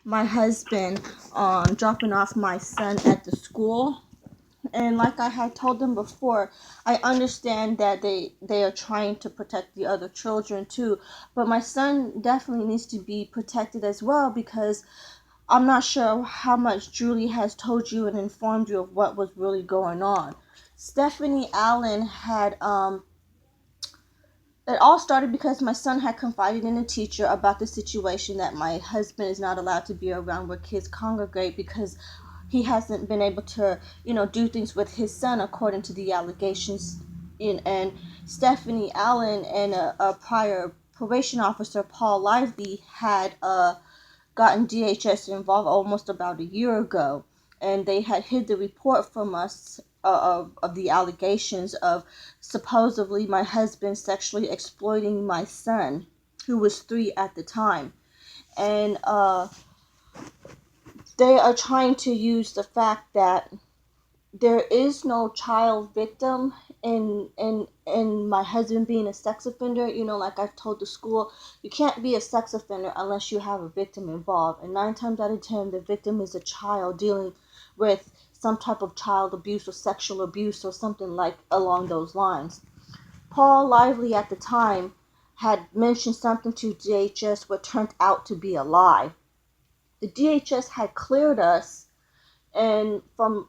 my husband dropping off my son at the school. And like I had told them before, I understand that they are trying to protect the other children too, but my son definitely needs to be protected as well, because I'm not sure how much Julie has told you and informed you of what was really going on. Stephanie Allen had it all started because my son had confided in a teacher about the situation that my husband is not allowed to be around where kids congregate because he hasn't been able to, do things with his son according to the allegations. And Stephanie Allen and a prior probation officer, Paul Lively, had gotten DHS involved almost about a year ago, and they had hid the report from us of the allegations of supposedly my husband sexually exploiting my son, who was 3 at the time. And they are trying to use the fact that there is no child victim in my husband being a sex offender. Like I've told the school, you can't be a sex offender unless you have a victim involved, and 9 times out of 10 the victim is a child dealing with some type of child abuse or sexual abuse or something like along those lines. Paul Lively at the time had mentioned something to DHS what turned out to be a lie. The DHS had cleared us, and from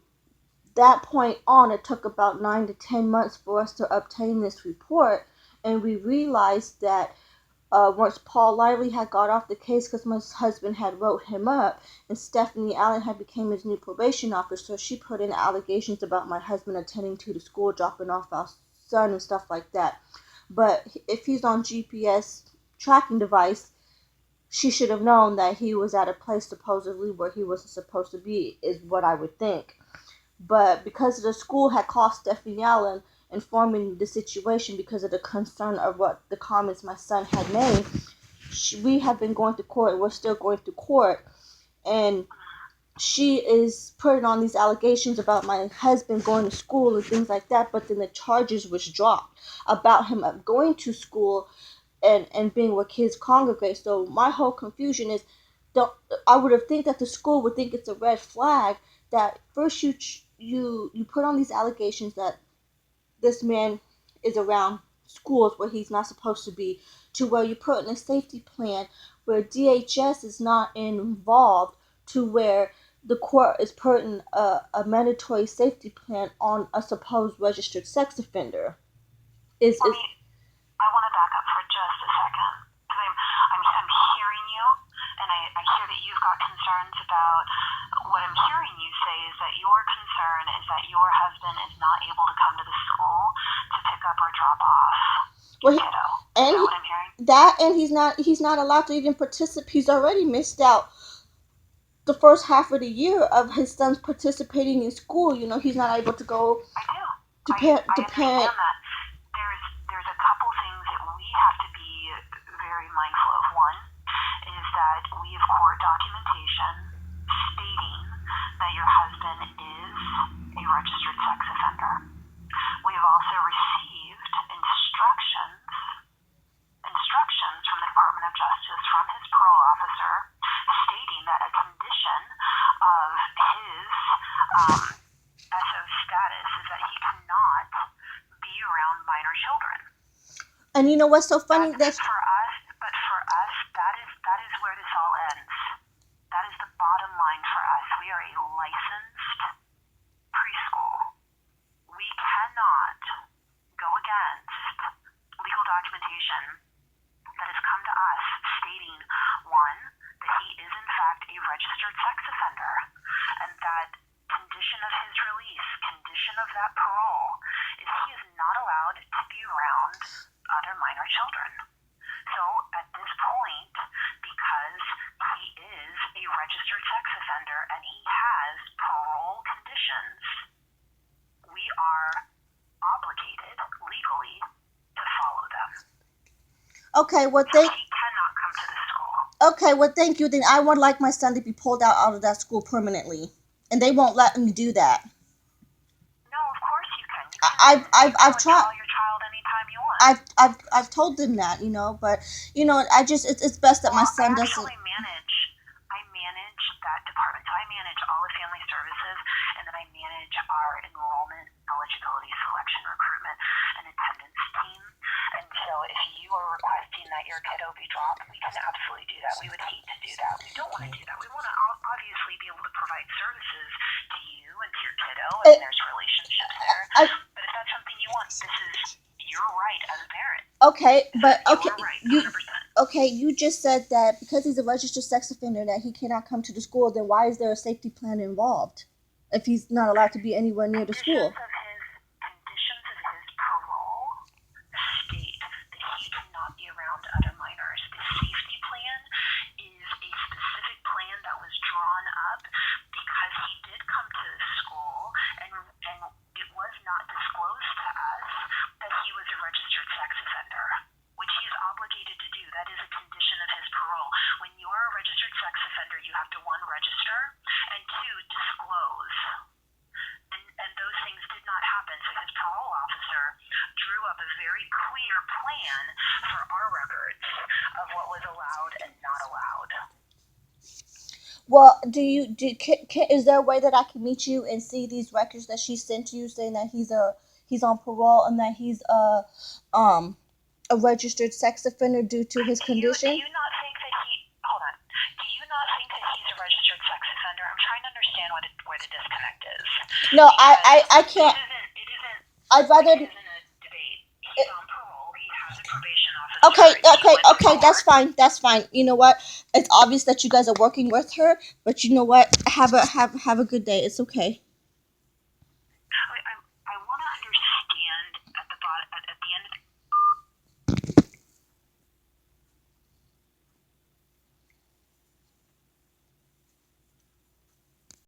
that point on, it took about 9 to 10 months for us to obtain this report. And we realized that once Paul Lively had got off the case, because my husband had wrote him up, and Stephanie Allen had became his new probation officer, she put in allegations about my husband attending to the school, dropping off our son and stuff like that. But if he's on GPS tracking device, she should have known that he was at a place supposedly where he wasn't supposed to be, is what I would think. But because the school had called Stephanie Allen informing the situation because of the concern of what the comments my son had made, we have been going to court, and we're still going to court. And she is putting on these allegations about my husband going to school and things like that, but then the charges was dropped about him going to school and being where kids congregate. So my whole confusion is, don't I would have think that the school would think it's a red flag that first you put on these allegations that this man is around schools where he's not supposed to be, to where you put in a safety plan where DHS is not involved, to where the court is putting a mandatory safety plan on a supposed registered sex offender. Is I want to back up for just a second because I'm hearing you, and I hear that you've got concerns about what I'm hearing you say is that your concern is that your husband is not able to come to the school to pick up or drop off well, your kiddo. Is and that what I'm hearing? and he's not allowed to even participate. He's already missed out the first half of the year of his son's participating in school. He's not able to go I do. to I parent. understand that. There's a couple things that we have to be very mindful of. One is that we have court documentation stating that your husband is a registered sex offender. We have also received instructions from the Department of Justice, from his parole officer, stating that a condition of his SO status is that he cannot be around minor children. And you know what's so funny? But for us, that is where this all ends. That is the bottom line for us. We are a licensed preschool. We cannot go against legal documentation that has come to us stating, one, that he is in fact a registered sex offender, and that condition of his release, condition of that parole, is he is not allowed to be around other minor children. So at this point, because he is a registered sex offender and he has parole conditions, we are obligated legally to follow them. Okay, well, he cannot come to the school. Okay, well, thank you. Then I would like my son to be pulled out of that school permanently, and they won't let me do that. No, of course you can. I've tried. Call your child anytime you want. I've told them that, but I just it's best that my son doesn't. I manage manage all of family services, and then I manage our enrollment, eligibility, selection, recruitment, and attendance team. And so if you are requesting that your kiddo be dropped, we can absolutely do that. We would hate to do that. We don't want to do that. We want to obviously be able to provide services to you and to your kiddo, and there's relationships there. But if that's something you want, this is your right as a parent. Okay, but okay, right, 100%. You just said that because he's a registered sex offender that he cannot come to the school. Then why is there a safety plan involved if he's not allowed to be anywhere near the school? Conditions of his parole state that he cannot be around other minors. The safety plan is a specific plan that was drawn up because he did come to the school and it was not disclosed to us that he was a registered sex offender, which he is obligated to do. That is a condition of his parole. When you're a registered sex offender, you have to, one, register, and two, disclose. And those things did not happen. So his parole officer drew up a very clear plan for our records of what was allowed and not allowed. Well, is there a way that I can meet you and see these records that she sent you saying that he's on parole and that he's a registered sex offender due to his condition? Do you not think that hold on? Do you not think that he's a registered sex offender? I'm trying to understand where the disconnect is. No, I can't. It isn't. I'd rather. It isn't a debate. He's on parole. He has a probation officer. Okay, that's fine. You know what? It's obvious that you guys are working with her, but you know what? Have a good day. It's okay.